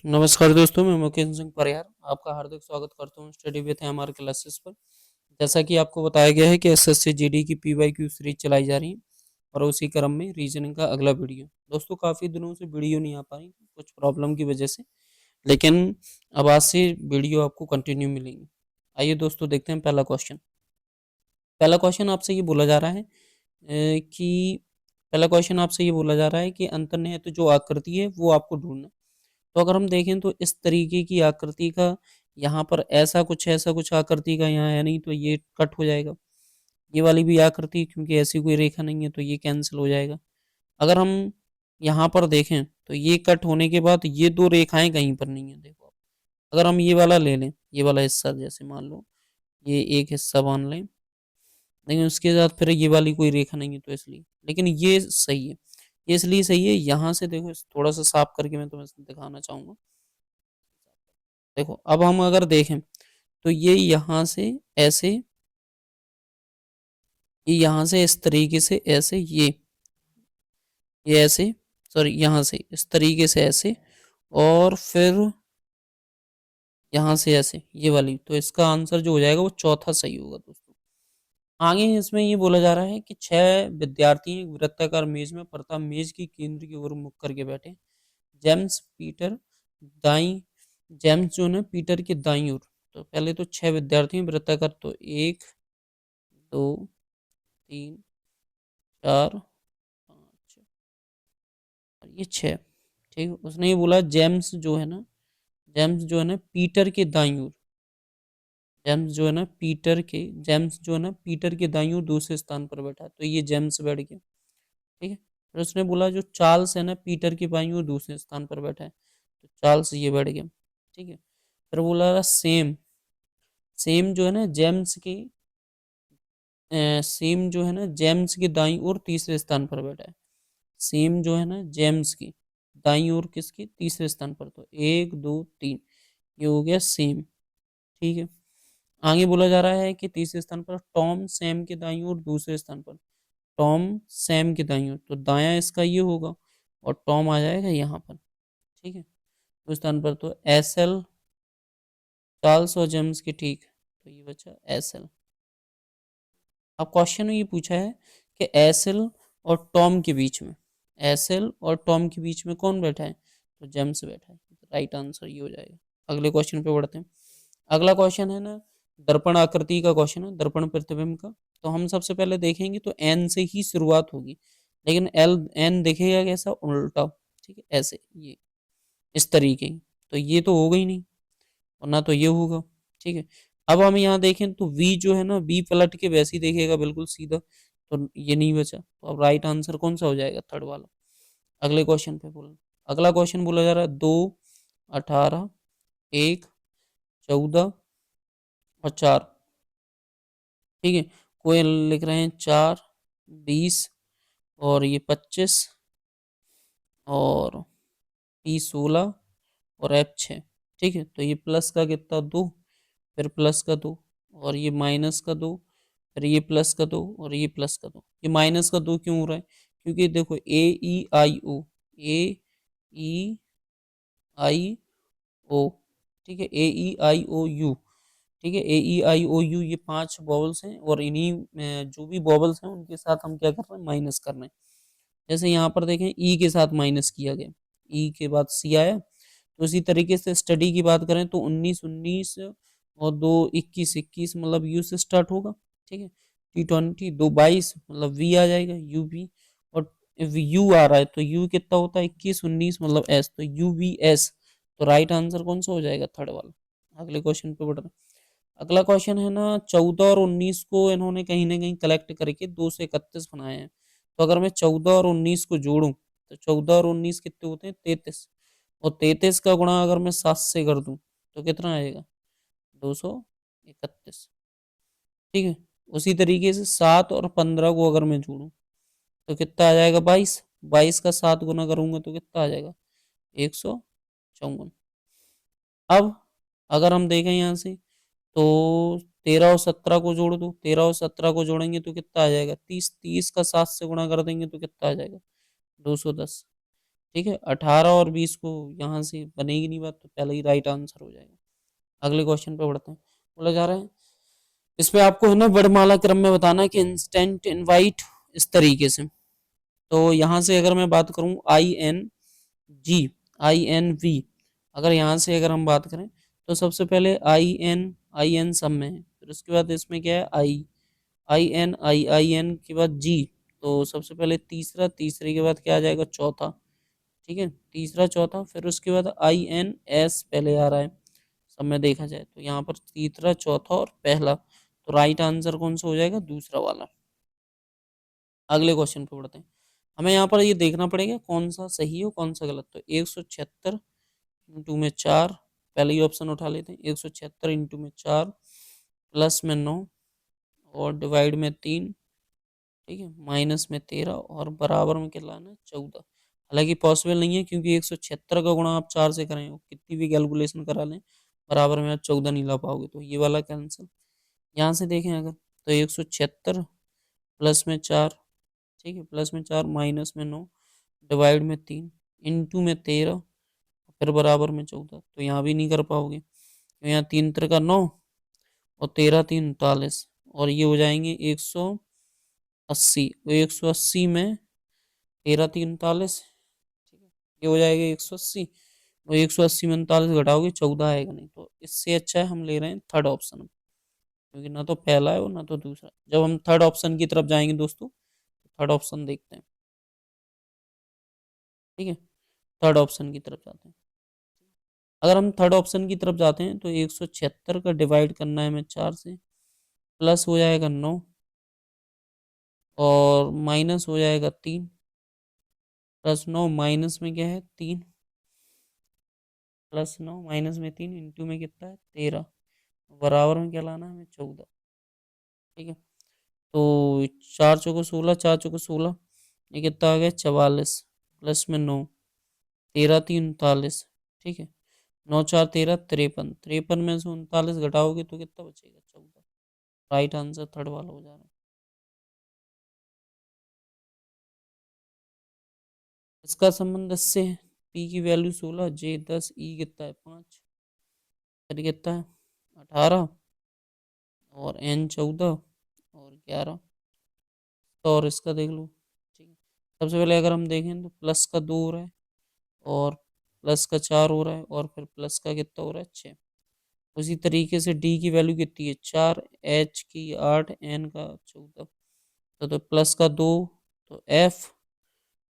नमस्कार दोस्तों, मैं मुकेश सिंह परिहार आपका हार्दिक स्वागत करता हूँ स्टडी विथ एमआर क्लासेस पर। जैसा कि आपको बताया गया है कि एसएससी जीडी की पीवाईक्यू सीरीज चलाई जा रही है और उसी क्रम में रीजनिंग का अगला वीडियो। दोस्तों काफ़ी दिनों से वीडियो नहीं आ पाई कुछ प्रॉब्लम की वजह से, लेकिन अब आज से वीडियो आपको कंटिन्यू मिलेंगी। आइए दोस्तों देखते हैं पहला क्वेश्चन। पहला क्वेश्चन आपसे ये बोला जा रहा है कि पहला क्वेश्चन आपसे ये बोला जा रहा है कि अंतर्निहित जो आकृति है वो आपको ढूंढना। तो अगर हम देखें तो इस तरीके की आकृति का यहाँ पर ऐसा कुछ आकृति का यहाँ है नहीं, तो ये कट हो जाएगा। ये वाली भी आकृति, क्योंकि ऐसी कोई रेखा नहीं है, तो ये कैंसिल हो जाएगा। अगर हम यहाँ पर देखें तो ये कट होने के बाद ये दो रेखाएं कहीं पर नहीं है। देखो, अगर हम ये वाला ले लें, ये वाला हिस्सा जैसे मान लो ये एक हिस्सा मान लें, लेकिन उसके साथ फिर ये वाली कोई रेखा नहीं है, तो इसलिए, लेकिन ये सही है। ये इसलिए सही है, यहाँ से देखो थोड़ा सा साफ करके मैं तुम्हें दिखाना चाहूंगा। देखो अब हम अगर देखें तो ये यहाँ से ऐसे, ये यहाँ से इस तरीके से ऐसे, ये ऐसे, सॉरी यहाँ से इस तरीके से ऐसे, और फिर यहाँ से ऐसे ये वाली, तो इसका आंसर जो हो जाएगा वो चौथा सही होगा दोस्तों। आगे इसमें ये बोला जा रहा है कि 6 विद्यार्थी एक वृत्ताकार मेज में प्रथम मेज की केंद्र की ओर मुख करके बैठे। जेम्स पीटर दाई जेम्स जो है पीटर के दाई ओर। तो पहले तो 6 विद्यार्थी वृत्ताकार, तो 1 2 3 4 5 और ये 6। ठीक है, उसने ये बोला जेम्स जो है ना पीटर के दाईं ओर, जेम्स जो है ना पीटर के दाईं ओर दूसरे स्थान पर बैठा है, तो ये जेम्स बैठ गया। ठीक है, फिर उसने बोला जो चार्ल्स है ना पीटर के बाईं ओर दूसरे स्थान पर बैठा है, तो चार्ल्स ये बैठ गया। ठीक है, फिर बोला सेम सेम जो है ना जेम्स की सेम जो है ना जेम्स के दाईं ओर तीसरे स्थान पर बैठा है। सेम जो है ना जेम्स की दाईं ओर किसकी तीसरे स्थान पर, तो 1 2 3 ये हो गया सेम। ठीक है, आगे बोला जा रहा है कि तीसरे स्थान पर टॉम सैम के दाईं ओर दूसरे स्थान पर, टॉम सैम के दाईं ओर, तो दायां इसका ये होगा और टॉम आ जाएगा यहाँ पर। ठीक है, उस स्थान पर तो एस एल चार्ल्स और जेम्स की। ठीक, तो ये बचा एस एल। अब क्वेश्चन में ये पूछा है कि एस एल और टॉम के बीच में, एस एल और टॉम के बीच में कौन बैठा है, तो जेम्स बैठा है। राइट आंसर ये हो जाएगा। अगले क्वेश्चन पे बढ़ते हैं। अगला क्वेश्चन है ना दर्पण आकृति का क्वेश्चन है, दर्पण प्रतिबिंब का। तो हम सबसे पहले देखेंगे तो एन से ही शुरुआत होगी, लेकिन एल एन दिखेगा कैसा, उल्टा। ठीक है, ऐसे ये इस तरीके की, तो ये तो होगा ही नहीं, और ना तो ये होगा। ठीक है, अब हम यहाँ देखें तो वी जो है ना वी पलट के वैसे ही देखेगा बिल्कुल सीधा, तो ये नहीं बचा। तो अब राइट आंसर कौन सा हो जाएगा, थर्ड वाला। अगले क्वेश्चन पे बोला, अगला क्वेश्चन बोला जा रहा है 2 18 1 14 और 4। ठीक है, कोई लिख रहे हैं 4 20 और ये 25 और पी 16 और एफ 6। ठीक है, तो ये प्लस का कितना 2, फिर प्लस का 2 और ये माइनस का 2, फिर ये प्लस का 2 और ये प्लस का 2। ये माइनस का 2 क्यों हो रहा है, क्योंकि देखो ए ई आई ओ ठीक है, AEIOU। ठीक है, AEIOU ये 5 वॉवल्स हैं, और इन्हीं जो भी वॉवल्स हैं उनके साथ हम क्या कर रहे हैं, माइनस कर रहे हैं। जैसे यहाँ पर देखें ई के साथ माइनस किया गया, ई के बाद सी आया। तो इसी तरीके से स्टडी की बात करें तो 19 19 और 2 21 21 मतलब यू से स्टार्ट होगा। ठीक है, T20 2 22 मतलब वी आ जाएगा UV, और यू आ रहा है तो यू कितना होता है 21 19 मतलब एस, तो UVS। तो राइट आंसर कौन सा हो जाएगा, थर्ड वाला। अगले क्वेश्चन पे बढ़ रहे हैं। अगला क्वेश्चन है ना 14 और 19 को इन्होंने कहीं ना कहीं कलेक्ट करके 2 से 31 बनाए हैं। तो अगर मैं 14 और 19 को जोड़ूं तो 14 और 19 कितने होते हैं, 33। और 33 का गुणा अगर मैं 7 से कर दूं तो कितना आएगा, 231। ठीक है, उसी तरीके से 7 और 15 को अगर मैं जोड़ूं तो कितना आ जाएगा, 22। 22 का 7 गुना करूंगा तो कितना आ जाएगा, 154। अब अगर हम देखें यहाँ से तो 13 और 17 को जोड़ दो, 13 और 17 को जोड़ेंगे तो कितना आ जाएगा, 30। 30 का 7 से गुणा कर देंगे तो कितना आ जाएगा, 210। ठीक है, 18 और 20 को यहाँ से बनेगी नहीं बात, तो पहले ही राइट आंसर हो जाएगा। अगले क्वेश्चन पे बढ़ते हैं। बोला जा रहा है इसमें आपको है ना वर्णमाला क्रम में बताना है कि इंस्टेंट इनवाइट इस तरीके से। तो यहाँ से अगर मैं बात करूँ ING INV, अगर यहाँ से अगर हम बात करें तो सबसे पहले IN सब में है, फिर उसके बाद इसमें क्या है IN के बाद G, तो सबसे पहले तीसरा, तीसरे के बाद क्या आ जाएगा चौथा, ठीक है, तीसरा चौथा, फिर उसके बाद INS पहले आ रहा है सब में देखा जाए, तो यहाँ पर तीसरा चौथा और पहला, तो राइट आंसर कौन सा हो जाएगा, दूसरा वाला। अगले क्वेश्चन पे बढ़ते हैं। हमें यहाँ पर ये देखना पड़ेगा कौन सा सही है कौन सा गलत, तो 176 इंटू में 4, पहले ही ऑप्शन उठा लेते हैं, 176 इंटू में 4 प्लस में 9 और डिवाइड में 3, ठीक है, माइनस में 13 और बराबर में क्या लाना है 14। हालांकि पॉसिबल नहीं है क्योंकि 176 का गुणा आप 4 से करें, कितनी भी कैलकुलेशन करा लें बराबर में आप 14 नहीं ला पाओगे, तो ये वाला कैंसिल। यहाँ से देखें अगर तो 176 प्लस में 4, ठीक है, प्लस में 4 माइनस में 9 डिवाइड में 3 इंटू में 13 फिर बराबर में 14, तो यहाँ भी नहीं कर पाओगे, तो यहाँ 3 का 9 और 13 3 39, और ये हो जाएंगे 180, तो 180 में 13 3 39, ठीक है, ये हो जाएगा 180, और 180 में 39 घटाओगे 14 आएगा नहीं, तो इससे अच्छा है हम ले रहे हैं थर्ड ऑप्शन, क्योंकि ना तो पहला है और ना तो दूसरा। जब हम थर्ड ऑप्शन की तरफ जाएंगे दोस्तों, थर्ड ऑप्शन देखते हैं, ठीक है, थर्ड ऑप्शन की तरफ जाते हैं। अगर हम थर्ड ऑप्शन की तरफ जाते हैं तो 176 का डिवाइड करना है हमें 4 से, प्लस हो जाएगा 9 और माइनस हो जाएगा 3, प्लस 9 माइनस में क्या है 3, प्लस 9 माइनस में 3 इंटू में कितना है 13, बराबर में क्या लाना है हमें 14, ठीक है। तो 4 चौको 16, 4 चौको 16, ये कितना आ गया 44, प्लस में 9, 13 3 39, ठीक है, 9 4 13 53, 53 में से 39 घटाओगे तो कितना बचेगा 14, राइट आंसर थर्ड वाला हो जा रहा है। इसका संबंध इससे है, पी की वैल्यू 16, जे 10, ई कितना है 5, फिर कितना है 18 और एन 14 और 11, तो और इसका देख लो, ठीक है। सबसे पहले अगर हम देखें तो प्लस का 2 हो रहा है और प्लस का 4 हो रहा है और फिर प्लस का कितना हो रहा है 6। उसी तरीके से डी की वैल्यू कितनी है 4, एच की 8, एन का 14, तो प्लस का 2 तो एफ,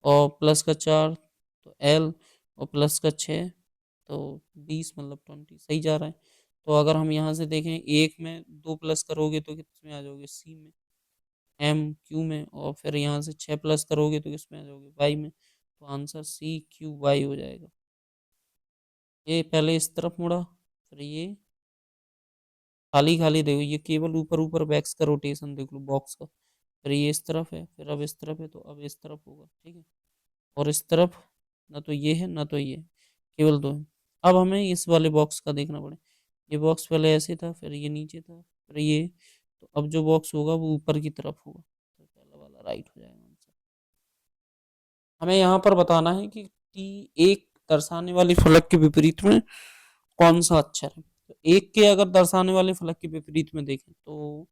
और प्लस का 4 तो एल, और प्लस का 6 तो 20, मतलब 20 सही जा रहा है। तो अगर हम यहाँ से देखें एक में 2 प्लस करोगे तो किस में आ जाओगे सी में, एम क्यू में, और फिर यहाँ से 6 प्लस करोगे तो किस में आ जाओगे वाई में, तो आंसर CQY हो जाएगा। ये पहले इस तरफ मुड़ा, फिर ये खाली खाली देखो, ये केवल ऊपर ऊपर बैक्स का रोटेशन देख लो बॉक्स का, फिर ये इस तरफ है, फिर अब इस तरफ है, तो अब इस तरफ होगा, ठीक है, और इस तरफ ना तो ये है ना तो ये, केवल दो है। अब हमें इस वाले बॉक्स का देखना पड़े, ये बॉक्स पहले ऐसे था, फिर ये नीचे था, फिर ये, तो अब जो बॉक्स होगा वो ऊपर की तरफ होगा, तो पहला वाला राइट हो जाएगा आंसर। हमें यहाँ पर बताना है कि एक दर्शाने वाली फलक के विपरीत में कौन सा अक्षर है। तो एक के अगर दर्शाने वाले फलक के विपरीत में देखें तो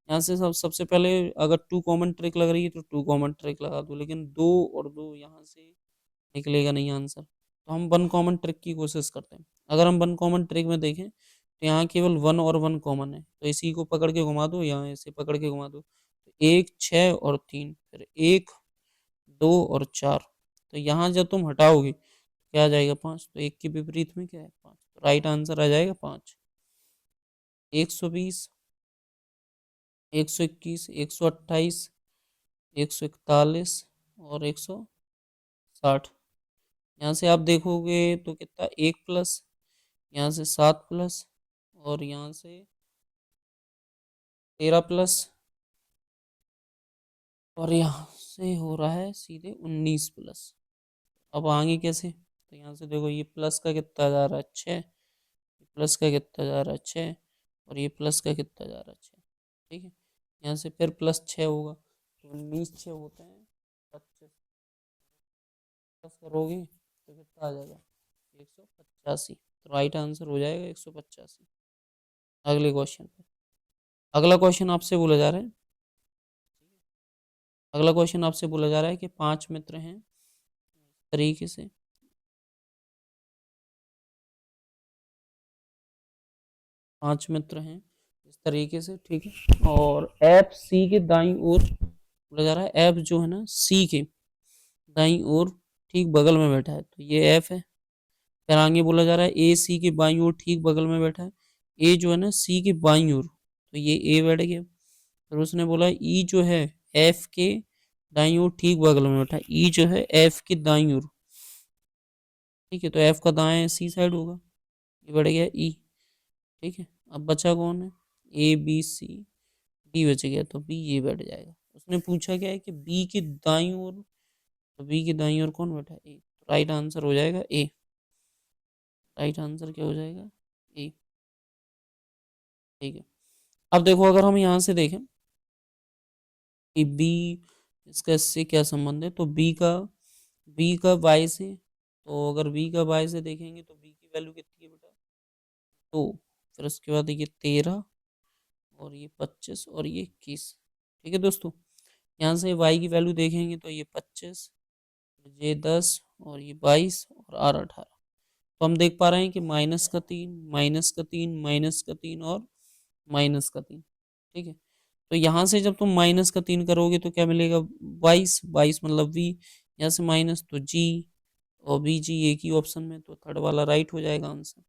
यहाँ से सबसे पहले अगर टू कॉमन ट्रिक लग रही है तो टू कॉमन ट्रिक लगा दो, लेकिन दो और दो यहाँ से निकलेगा नहीं आंसर, तो हम वन कॉमन ट्रिक की कोशिश करते हैं। अगर हम वन कॉमन ट्रिक में देखें तो यहाँ केवल वन और वन कॉमन है, तो इसी को पकड़ के घुमा दो, यहाँ इसे पकड़ के घुमा दो, तो 1 6 और 3, फिर 1 2 और 4, तो यहाँ जब तुम हटाओगे क्या आ जाएगा 5, तो एक के विपरीत में क्या है 5, तो राइट आंसर आ जाएगा 5। 120, 121, 128, 141 और 160, यहाँ से आप देखोगे तो कितना 1 प्लस, यहाँ से 7 प्लस, और यहाँ से 13 प्लस, और यहाँ से हो रहा है सीधे 19 प्लस। अब आगे कैसे, तो यहाँ से देखो ये प्लस का कितना जा रहा है 6, प्लस का कितना जा रहा है 6, और ये प्लस का कितना जा रहा है 6, ठीक है, यहाँ से फिर प्लस 6 होगा, तो 19 6 होते हैं 25, प्लस करोगे तो कितना आ जाएगा 185। तो राइट आंसर हो जाएगा 185। अगले क्वेश्चन पे, अगला क्वेश्चन आपसे बोला जा रहा है, अगला क्वेश्चन आपसे बोला जा रहा है कि 5 मित्र हैं तरीके से, 5 मित्र हैं इस तरीके से, ठीक है। और एफ सी के दाईं ओर बोला जा रहा है, एफ जो है ना सी के दाईं ओर ठीक बगल में बैठा है, तो ये एफ है। फिर आगे बोला जा रहा है ए सी के बाईं ओर ठीक बगल में बैठा है, ए जो है ना सी के बाईं ओर, तो ये ए बैठ गया। फिर उसने बोला ई जो है एफ के दाईं ओर ठीक बगल में बैठा है, ई जो है एफ के दाईं ओर, ठीक है। तो एफ का दाएं सी साइड होगा, ये बढ़ गया ई, ठीक है। अब बचा कौन है, ए बी सी, डी बच गया, तो बी ये बैठ जाएगा। उसने पूछा क्या है कि बी की दाईं ओर, तो बी की दाईं ओर कौन बैठा है, ए। तो राइट आंसर हो जाएगा ए, राइट आंसर क्या हो जाएगा ए, ठीक है। अब देखो अगर हम यहाँ से देखें कि बी इसका इससे क्या संबंध है, तो बी का वाई से, तो अगर बी का वाई से देखेंगे तो बी की वैल्यू कितनी है बेटा, तो फिर उसके बाद ये 13 और ये 25 और ये 21, ठीक है दोस्तों। यहाँ से y की वैल्यू देखेंगे तो ये 25, ये 10 और ये 22 और आर 18। तो हम देख पा रहे हैं कि -3 -3 -3 और -3, ठीक है। तो यहाँ से जब तुम -3 करोगे तो क्या मिलेगा, 22, 22 मतलब v, यहाँ से माइनस तो g, और बी जी एक ही ऑप्शन में, तो थर्ड वाला राइट हो जाएगा आंसर।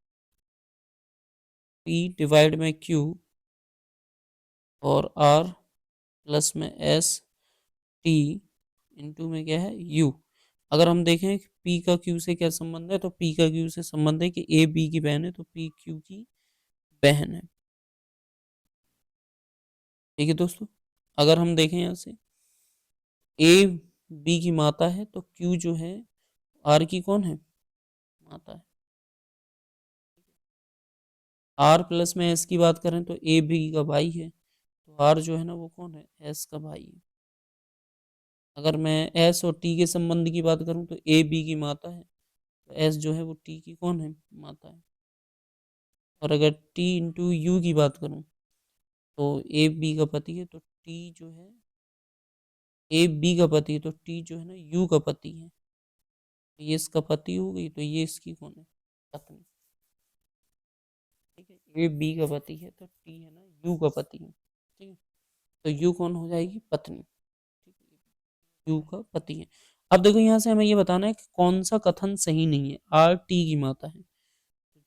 p डिवाइड में q और r प्लस में s t इंटू में क्या है u। अगर हम देखें p का q से क्या संबंध है, तो p का q से संबंध है कि a b की बहन है, तो p q की बहन है, ठीक है दोस्तों। अगर हम देखें यहाँ से a b की माता है, तो q जो है r की कौन है, माता है। r प्लस में s की बात करें तो a b का भाई है, तो r जो है ना वो कौन है, s का भाई है। अगर मैं s और t के संबंध की बात करूं तो a b की माता है, तो s जो है वो t की कौन है, माता है। और अगर t इंटू यू की बात करूं तो ए बी का पति है, तो टी जो है ए बी का पति है, तो टी जो है ना यू का पति है, तो ये इसका पति हो गई, तो ये इसकी कौन है, पत्नी, ठीक है। ए बी का पति है तो टी है ना यू का पति है, ठीक है। तो यू कौन हो जाएगी, पत्नी, ठीक है, यू का पति है। अब देखो यहाँ से हमें ये बताना है कि कौन सा कथन सही नहीं है, आर टी की माता है,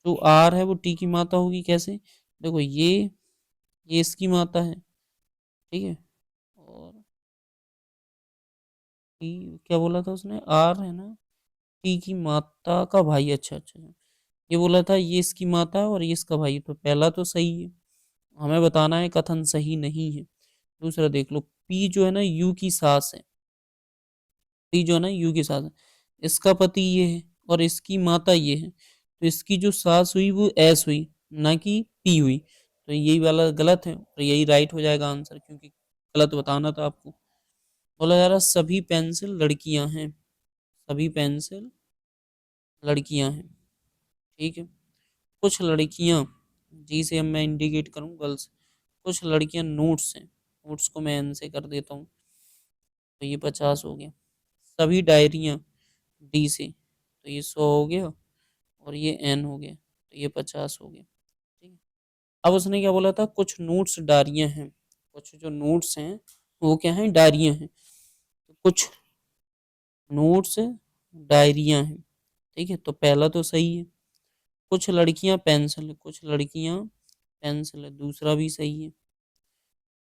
जो आर है वो टी की माता होगी कैसे, देखो ये इसकी माता है, ठीक है। और टी क्या बोला था उसने, आर है ना टी की माता का भाई, अच्छा अच्छा अच्छा। ये बोला था ये इसकी माता है और ये इसका भाई, तो पहला तो सही है, हमें बताना है कथन सही नहीं है। दूसरा देख लो, पी जो है ना यू की सास है, पी जो है ना यू की सास है, इसका पति ये है और इसकी माता ये है, तो इसकी जो सास हुई वो एस हुई, ना कि पी हुई, तो यही वाला गलत है और यही राइट हो जाएगा आंसर, क्योंकि गलत बताना था आपको। बोला जा रहा सभी पेंसिल लड़कियां हैं, सभी पेंसिल लड़कियां हैं, ठीक है। कुछ लड़कियां, जी से अब मैं इंडिकेट करूँ गर्ल्स, कुछ लड़कियां नोट्स हैं, नोट्स को मैं एन से कर देता हूँ, तो ये 50 हो गया। सभी डायरियां, डी से, तो ये 100 हो गया और ये एन हो गया, तो ये 50 हो गया, ठीक है। अब उसने क्या बोला था, कुछ नोट्स डायरियां हैं, कुछ जो नोट्स हैं वो क्या हैं, डायरियां हैं, तो कुछ नोट्स डायरियां हैं, ठीक है। तो पहला तो सही है। कुछ लड़कियां पेंसिल है, कुछ लड़कियां पेंसिल है, दूसरा भी सही है।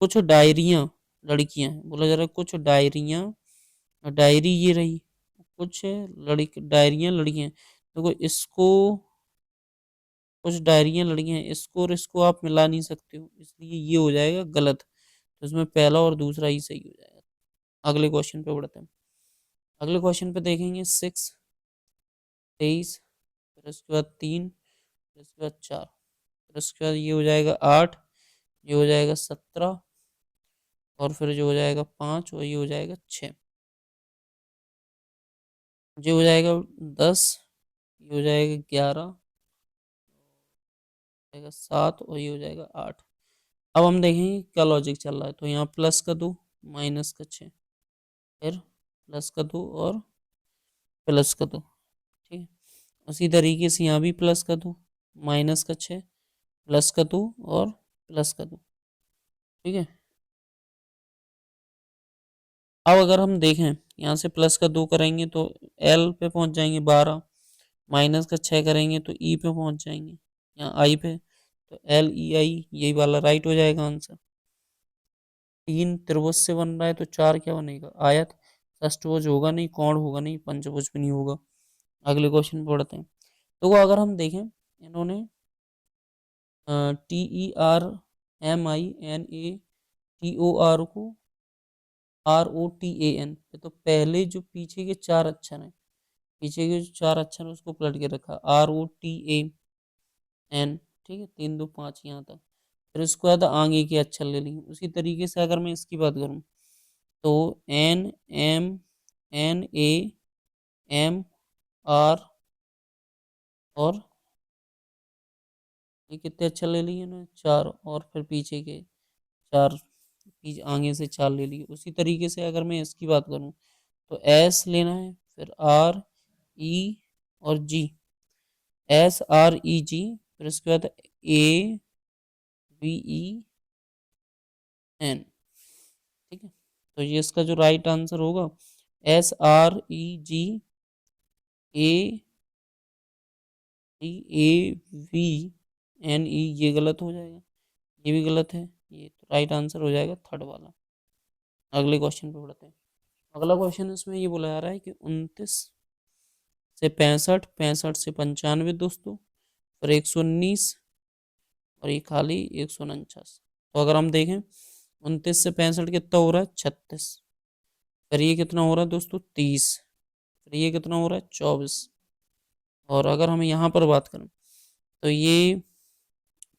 कुछ डायरियां लड़कियां हैं, बोला जा रहा है कुछ डायरियां, डायरी ये रही, कुछ लड़की डायरियां लड़कियां, देखो इसको, कुछ डायरियां लड़कियां हैं, इसको और इसको आप मिला नहीं सकते हो, इसलिए ये हो जाएगा गलत, तो इसमें पहला और दूसरा ही सही हो जाएगा। अगले क्वेश्चन पे बढ़ते हैं। अगले क्वेश्चन पे देखेंगे 6, 23, फिर उसके बाद 3, फिर उसके बाद 4, फिर उसके बाद ये हो जाएगा 8, ये हो जाएगा 17, और फिर जो हो जाएगा 5 और ये हो जाएगा 6। ये हो जाएगा 10, ये हो जाएगा 11, जाएगा 7 और ये हो जाएगा 8। अब हम देखेंगे क्या लॉजिक चल रहा है। तो यहाँ प्लस का 2, माइनस का 6, फिर प्लस का 2 और प्लस का 2। ठीक है, उसी तरीके से यहाँ भी प्लस का 2, माइनस का 6, प्लस का 2 और प्लस का 2। ठीक है, अब अगर हम देखें यहाँ से प्लस का 2 करेंगे तो एल पे पहुँच जाएंगे 12, माइनस का 6 करेंगे तो ई पे पहुँच जाएंगे, यहाँ आई पे। तो एल ई आई यही वाला राइट हो जाएगा आंसर। 3 त्रिभुज से बन रहा है तो 4 क्या बनेगा, आयत। षष्ठभुज होगा नहीं, कोण होगा नहीं, पंचभुज भी नहीं होगा। अगले क्वेश्चन पढ़ते हैं। तो अगर हम देखें इन्होंने TERMINATOR को ROTAN पे, तो पहले जो पीछे के 4 अक्षर हैं, पीछे के जो 4 अक्षर हैं उसको पलट के रखा ROTAN। ठीक है, 3 2 5 यहाँ तक। फिर उसके बाद आगे के अक्षर ले लेंगे। उसी तरीके से अगर मैं इसकी बात करूँ तो NMNAMR, और ये कितने अक्षर ले लिए ना, 4, और फिर पीछे के 4, पीछे आगे से 4 ले लिए। उसी तरीके से अगर मैं इसकी बात करूँ तो एस लेना है, फिर आर ई और जी, SREG, फिर उसके बाद AVEN। ठीक है, तो ये इसका जो राइट आंसर होगा SREGAVNE, ये गलत हो जाएगा, ये भी गलत है। ये तो राइट आंसर हो जाएगा थर्ड वाला। अगले क्वेश्चन पे बढ़ते हैं। अगला क्वेश्चन इसमें ये बोला जा रहा है कि 29 से 65, 65 से 95 दोस्तों, और 119, और ये खाली 149। तो अगर हम देखें 29 से 65 कितना हो रहा है, 36। फिर ये कितना हो रहा है दोस्तों, 30। फिर ये कितना हो रहा है, 24। और अगर हम यहाँ पर बात करें तो ये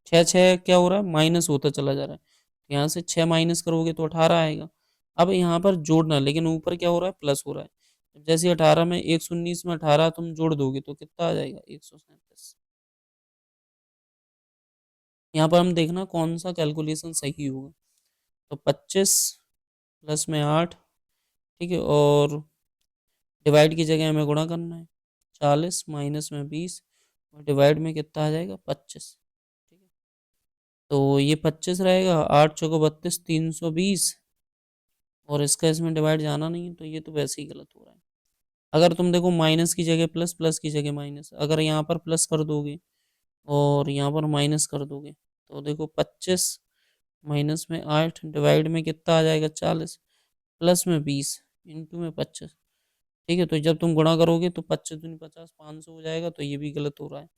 6 6 क्या हो रहा है, माइनस होता चला जा रहा है। तो यहाँ से 6 माइनस करोगे तो 18 आएगा। अब यहाँ पर जोड़ना, लेकिन ऊपर क्या हो रहा है, प्लस हो रहा है। जैसे 18 में 119 में 18 तुम जोड़ दोगे तो कितना आ जाएगा, 137। यहाँ पर हम देखना कौन सा कैलकुलेशन सही होगा। तो 25 प्लस में 8, ठीक है, और डिवाइड की जगह हमें गुणा करना है। 40 माइनस में 20, और डिवाइड में कितना आ जाएगा, 25। ठीक है, तो ये 25 रहेगा, 8 चौको 32, 320, और इसका इसमें डिवाइड जाना नहीं है, तो ये तो वैसे ही गलत हो रहा है। अगर तुम देखो माइनस की जगह प्लस, प्लस की जगह माइनस, अगर यहाँ पर प्लस कर दोगे और यहाँ पर माइनस कर दोगे तो देखो 25 माइनस में 8, डिवाइड में कितना आ जाएगा, 40, प्लस में 20, इंटू में 25। ठीक है, तो जब तुम गुणा करोगे तो 25 दूनी 50, 500 हो जाएगा, तो ये भी गलत हो रहा है।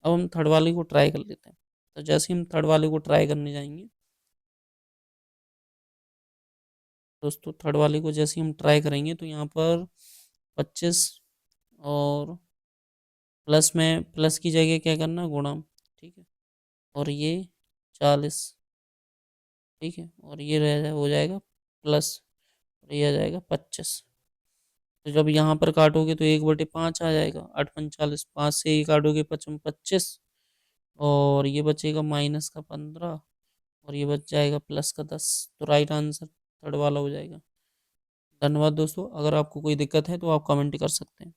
अब हम थर्ड वाले को ट्राई कर लेते हैं। तो जैसे हम थर्ड वाले को ट्राई करने जाएंगे दोस्तों, थर्ड वाले को जैसे हम ट्राई करेंगे तो यहाँ पर 25, और प्लस में प्लस की जगह क्या करना, गुणा। ठीक है, और ये 40। ठीक है, और ये हो जाएगा प्लस, और ये आ जाएगा 25। तो जब यहाँ पर काटोगे तो 1/5 आ जाएगा, 8 × 45, 5 से ये काटोगे 25, और ये बचेगा माइनस का 15, और ये बच जाएगा प्लस का 10। तो राइट आंसर थर्ड वाला हो जाएगा। धन्यवाद दोस्तों, अगर आपको कोई दिक्कत है तो आप कमेंट कर सकते हैं।